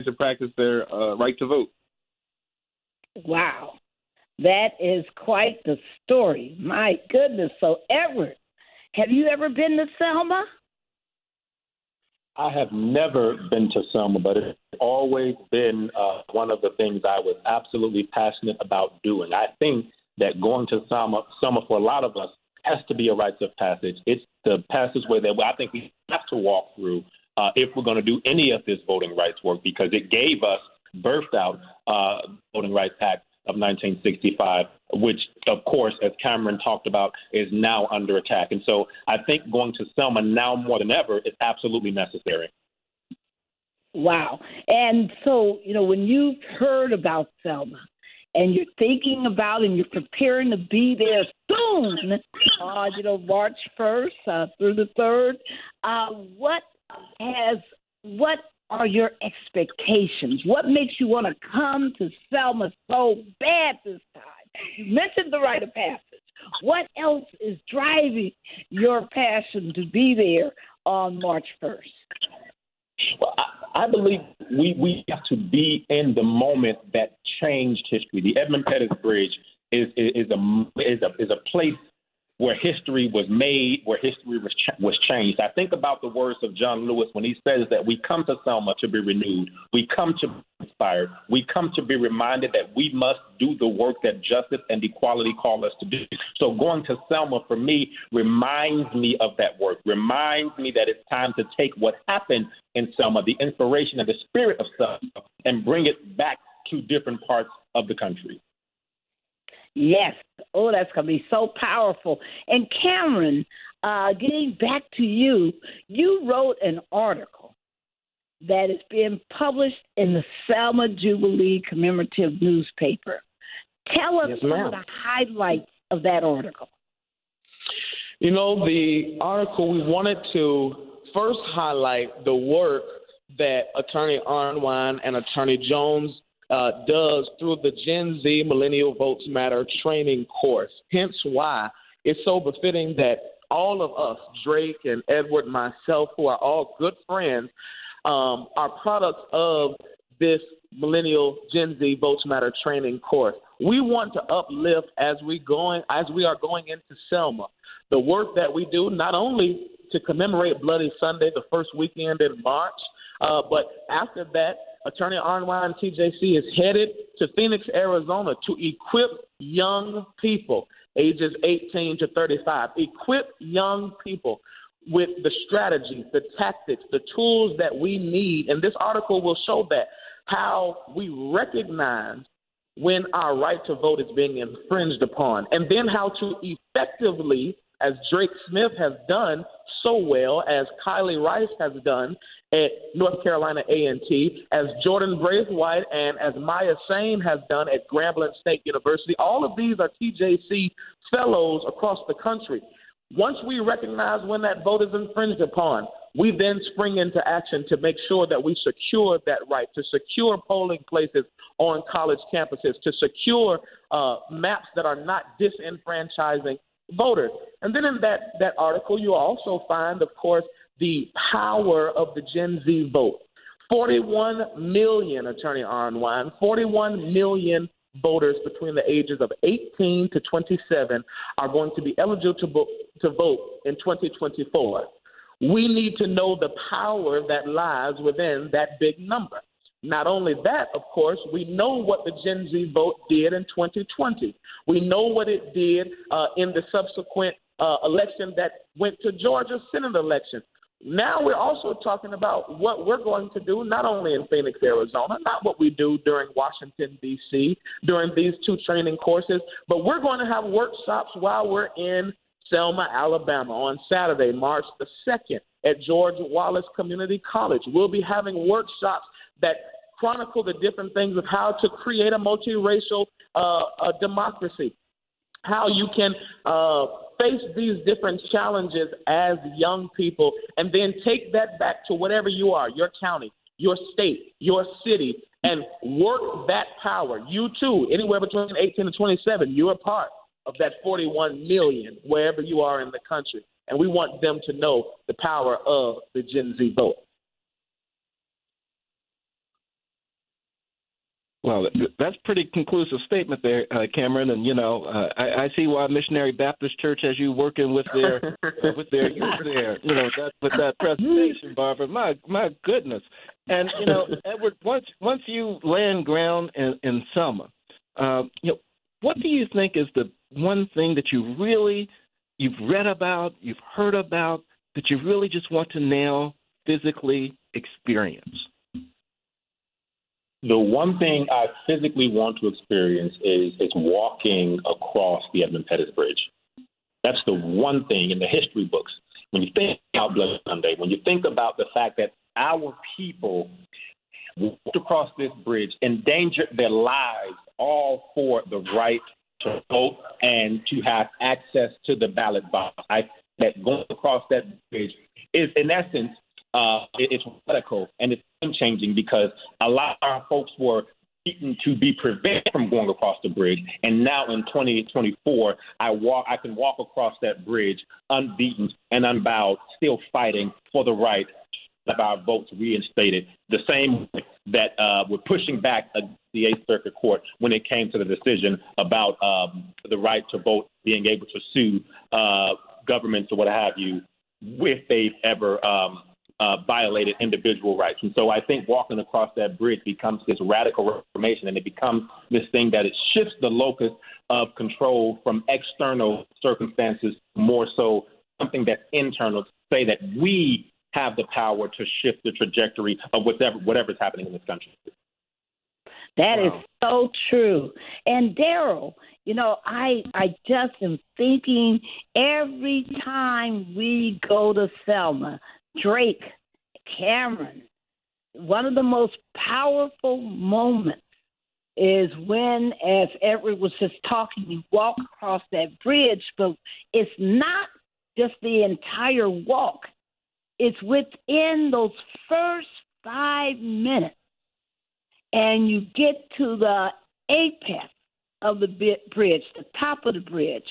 to practice their right to vote. Wow. That is quite the story. My goodness. So, Edward, have you ever been to Selma? I have never been to Selma, but it's always been one of the things I was absolutely passionate about doing. I think that going to Selma for a lot of us has to be a rites of passage. It's the passageway that I think we have to walk through if we're going to do any of this voting rights work, because it gave us, birthed out Voting Rights Act of 1965, which, of course, as Cameron talked about, is now under attack. And so I think going to Selma now more than ever is absolutely necessary. Wow. And so, when you've heard about Selma and you're thinking about and you're preparing to be there soon, March 1st through the 3rd, what are your expectations? What makes you want to come to Selma so bad this time? You mentioned the rite of passage. What else is driving your passion to be there on March 1st? Well, I believe we have to be in the moment that changed history. The Edmund Pettus Bridge is a place where history was made, where history was changed. I think about the words of John Lewis when he says that we come to Selma to be renewed. We come to be inspired. We come to be reminded that we must do the work that justice and equality call us to do. So going to Selma, for me, reminds me of that work, reminds me that it's time to take what happened in Selma, the inspiration and the spirit of Selma, and bring it back to different parts of the country. Yes. Oh, that's going to be so powerful. And Cameron, getting back to you, you wrote an article that is being published in the Selma Jubilee commemorative newspaper. Tell us some of the highlights of that article. The article, we wanted to first highlight the work that Attorney Arnwine and Attorney Jones does through the Gen Z Millennial Votes Matter training course. Hence why it's so befitting that all of us, Drake and Edward, myself, who are all good friends, are products of this Millennial Gen Z Votes Matter training course. We want to uplift as we are going into Selma, the work that we do not only to commemorate Bloody Sunday, the first weekend in March, but after that, Attorney Arnwine TJC is headed to Phoenix, Arizona to equip young people, ages 18 to 35, equip young people with the strategies, the tactics, the tools that we need. And this article will show that, how we recognize when our right to vote is being infringed upon, and then how to effectively, as Drake Smith has done so well, as Kylie Rice has done at North Carolina A&T, as Jordan Braithwaite and as Maya Sane has done at Grambling State University. All of these are TJC fellows across the country. Once we recognize when that vote is infringed upon, we then spring into action to make sure that we secure that right, to secure polling places on college campuses, to secure maps that are not disenfranchising voters. And then in that article, you also find, of course, the power of the Gen Z vote. 41 million, Attorney Arnwine, 41 million voters between the ages of 18 to 27 are going to be eligible to vote in 2024. We need to know the power that lies within that big number. Not only that, of course, we know what the Gen Z vote did in 2020. We know what it did in the subsequent election that went to Georgia's Senate election. Now we're also talking about what we're going to do, not only in Phoenix, Arizona, not what we do during Washington, D.C., during these two training courses, but we're going to have workshops while we're in Selma, Alabama on Saturday, March the 2nd at George Wallace Community College. We'll be having workshops that chronicle the different things of how to create a multiracial democracy, how you can face these different challenges as young people, and then take that back to whatever you are, your county, your state, your city, and work that power. You too, anywhere between 18 and 27, you're a part of that 41 million, wherever you are in the country. And we want them to know the power of the Gen Z vote. Well, that's a pretty conclusive statement there, Cameron. And I see why Missionary Baptist Church has you working with their youth there. With that presentation, Barbara. My goodness. And Edward, once you land ground in Selma, what do you think is the one thing that you've read about, you've heard about, that you really just want to now physically experience? The one thing I physically want to experience is walking across the Edmund Pettus Bridge. That's the one thing in the history books. When you think about Blood Sunday, when you think about the fact that our people walked across this bridge, endangered their lives, all for the right to vote and to have access to the ballot box, that going across that bridge is, in essence, it's radical and it's changing, because a lot of our folks were beaten to be prevented from going across the bridge, and now in 2024, I can walk across that bridge unbeaten and unbowed, still fighting for the right to have our votes reinstated. The same way that we're pushing back against the Eighth Circuit Court when it came to the decision about the right to vote, being able to sue governments or what have you, if they've ever violated individual rights. And so I think walking across that bridge becomes this radical reformation, and it becomes this thing that it shifts the locus of control from external circumstances, more so something that's internal, to say that we have the power to shift the trajectory of whatever's happening in this country. That is so true. And Daryl, I just am thinking every time we go to Selma, Drake, Cameron, one of the most powerful moments is when, as Edward was just talking, you walk across that bridge, but it's not just the entire walk. It's within those first 5 minutes, and you get to the apex of the bridge, the top of the bridge,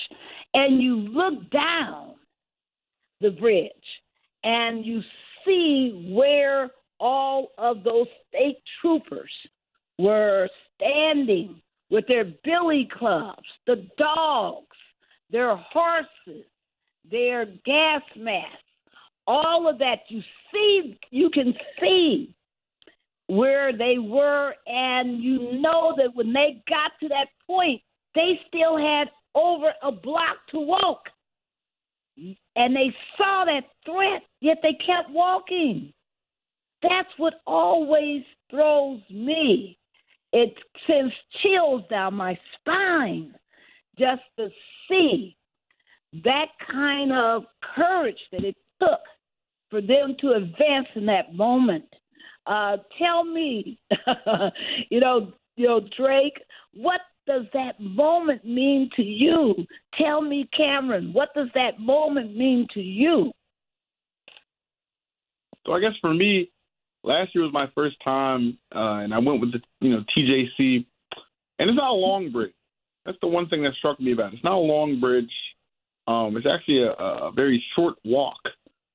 and you look down the bridge, and you see where all of those state troopers were standing with their billy clubs, the dogs, their horses, their gas masks, all of that. You can see where they were, and that when they got to that point, they still had over a block to walk. And they saw that threat, yet they kept walking. That's what always throws me. It sends chills down my spine just to see that kind of courage that it took for them to advance in that moment. Tell me, Drake, what does that moment mean to you? Tell me, Cameron, what does that moment mean to you? So I guess for me, last year was my first time, and I went with the TJC, and it's not a long bridge. That's the one thing that struck me about it. It's not a long bridge. It's actually a very short walk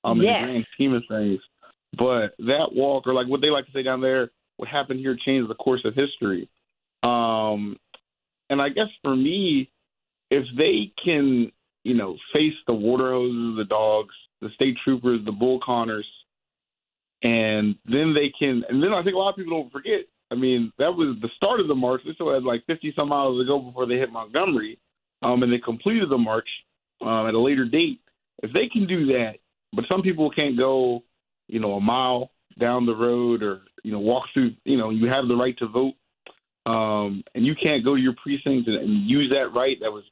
in the grand scheme of things. But that walk, or like what they like to say down there, what happened here changed the course of history. And I guess for me, if they can, face the water hoses, the dogs, the state troopers, the bull connors, and then I think a lot of people don't forget, that was the start of the march. They still had like 50-some miles to go before they hit Montgomery, and they completed the march at a later date. If they can do that, but some people can't go, a mile down the road, or, walk through, you have the right to vote. And you can't go to your precinct and use that right that was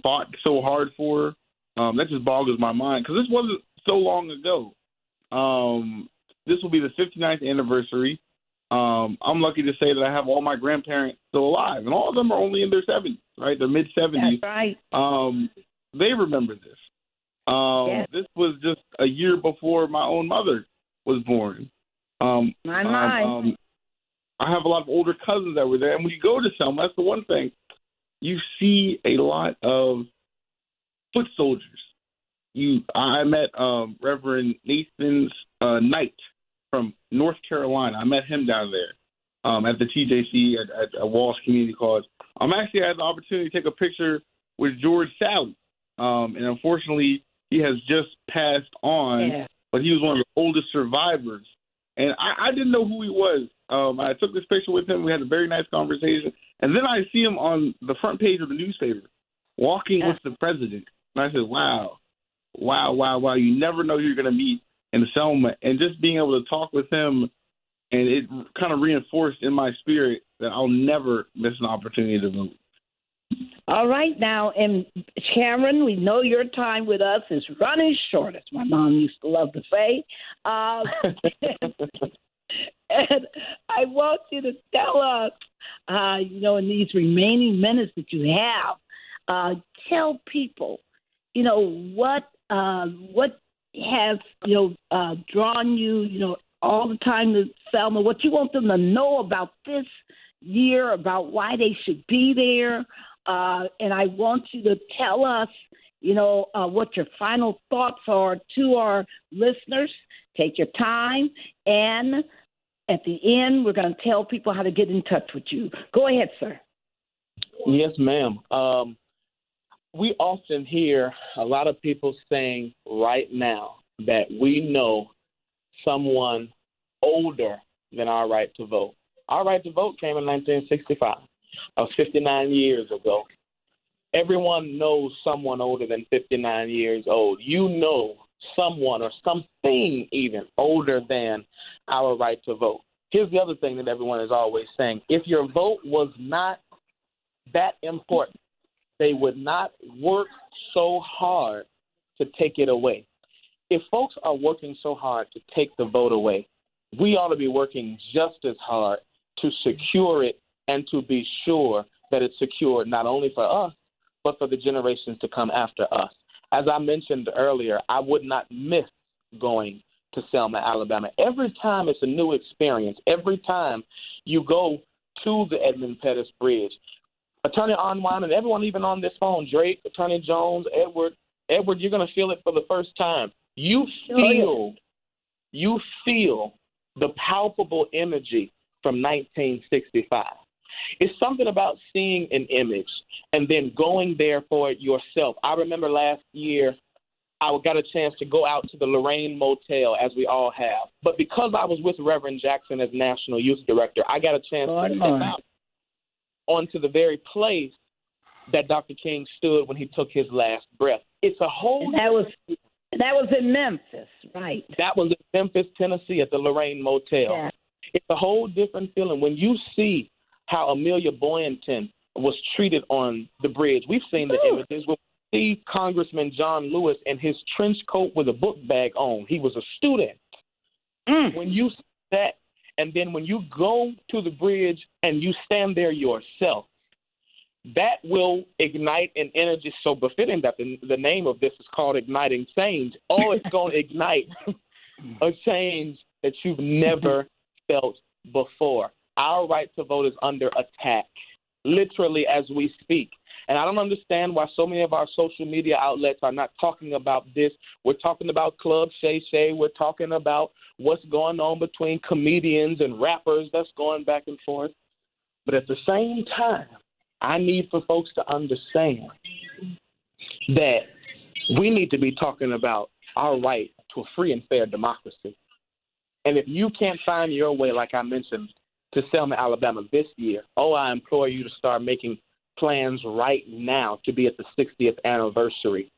fought so hard for. That just boggles my mind, because this wasn't so long ago. This will be the 59th anniversary. I'm lucky to say that I have all my grandparents still alive, and all of them are only in their 70s, right? They're mid-70s. That's right. They remember this. This was just a year before my own mother was born. I have a lot of older cousins that were there. And when you go to Selma, that's the one thing. You see a lot of foot soldiers. I met Reverend Nathan Knight from North Carolina. I met him down there. at the TJC at Walsh Community College. Actually, I had the opportunity to take a picture with George Sally, and unfortunately, he has just passed on, but he was one of the oldest survivors. And I didn't know who he was. I took this picture with him. We had a very nice conversation. And then I see him on the front page of the newspaper walking with the president. And I said, wow. You never know who you're going to meet in Selma. And just being able to talk with him, and it kind of reinforced in my spirit that I'll never miss an opportunity to vote. All right, now, and Cameron, we know your time with us is running short, as my mom used to love to say. And I want you to tell us, in these remaining minutes that you have, tell people, what has, drawn you, all the time to Selma, what you want them to know about this year, about why they should be there. And I want you to tell us, what your final thoughts are to our listeners. Take your time. And at the end, we're going to tell people how to get in touch with you. Go ahead, sir. Yes, ma'am. We often hear a lot of people saying right now that we know someone older than our right to vote. Our right to vote came in 1965, 59 years ago. Everyone knows someone older than 59 years old. You know someone or something even older than our right to vote. Here's the other thing that everyone is always saying. If your vote was not that important, they would not work so hard to take it away. If folks are working so hard to take the vote away, we ought to be working just as hard to secure it and to be sure that it's secured not only for us, but for the generations to come after us. As I mentioned earlier, I would not miss going to Selma, Alabama. Every time it's a new experience. Every time you go to the Edmund Pettus Bridge, Attorney Arnwine and everyone even on this phone, Drake, Attorney Jones, Edward, you're going to feel it for the first time. You feel the palpable energy from 1965. It's something about seeing an image and then going there for it yourself. I remember last year I got a chance to go out to the Lorraine Motel, as we all have. But because I was with Reverend Jackson as National Youth Director, I got a chance to step out onto the very place that Dr. King stood when he took his last breath. It's a whole... And that was in Memphis, right? That was in Memphis, Tennessee, at the Lorraine Motel. Yeah. It's a whole different feeling when you see how Amelia Boynton was treated on the bridge. We've seen the images. When we see Congressman John Lewis in his trench coat with a book bag on, he was a student. When you see that, and then when you go to the bridge and you stand there yourself, that will ignite an energy so befitting that the name of this is called Igniting Change. Oh, it's going to ignite a change that you've never felt before. Our right to vote is under attack, literally as we speak. And I don't understand why so many of our social media outlets are not talking about this. We're talking about Club Shay Shay. We're talking about what's going on between comedians and rappers that's going back and forth. But at the same time, I need for folks to understand that we need to be talking about our right to a free and fair democracy. And if you can't find your way, like I mentioned, to Selma, Alabama this year, I implore you to start making plans right now to be at the 60th anniversary,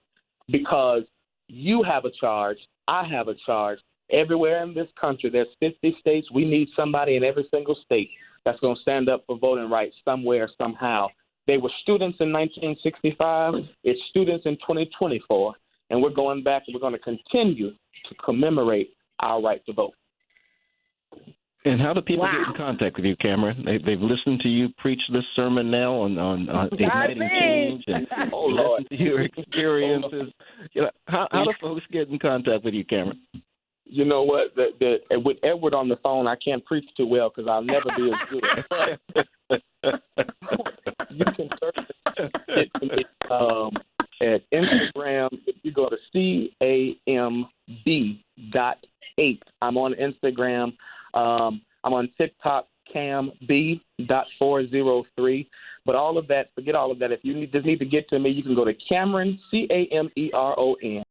because you have a charge, I have a charge. Everywhere in this country, there's 50 states. We need somebody in every single state that's going to stand up for voting rights somewhere, somehow. They were students in 1965. It's students in 2024. And we're going back and we're going to continue to commemorate our right to vote. And how do people get in contact with you, Cameron? They've listened to you preach this sermon now on igniting change and listened to your experiences. How do folks get in contact with you, Cameron? You know what? With Edward on the phone, I can't preach too well because I'll never be as good. You can search it to me at Instagram. If you go to CAMB.8, I'm on Instagram. I'm on TikTok, CamB.403. But all of that, forget all of that. If you just need to get to me, you can go to Cameron, Cameron,